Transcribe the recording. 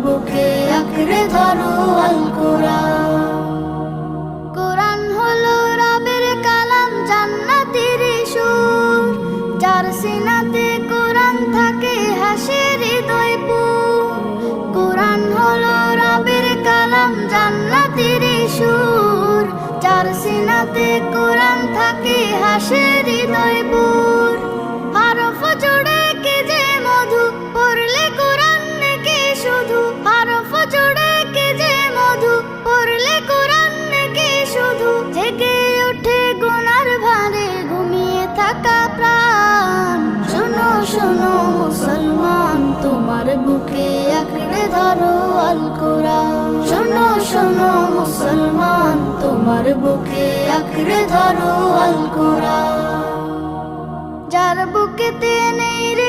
বুকে আঁকড়ে ধরো আল কোরআন। কোরআন হলো রবের কালাম, জান্নাতের সুর, যার সিনাতে কোরআন থাকে হাসে হৃদয় পুর। কোরআন হলো রবের কালাম, জান্নাতের সুর, যার সিনাতে কোরআন থাকে হাসে হৃদয় পুর। হরফ জোড়ে কে যে মধু, পড়লে কোরআন নাকি শুধু। হরফ জোড়ে কে যে মধু, পড়লে কোরআন নাকি শুধু। জেগে ওঠে গুনার ভারে ঘুমিয়ে থাকা প্রাণ। শোনো শোনো মুসলমান, তোমার বুকে আঁকড়ে ধরো আল কোরআন। শোনো শোনো মুসলমান, তোমার বুকে আঁকড়ে ধরো আল কোরআন। যার বুকেতে নেই রে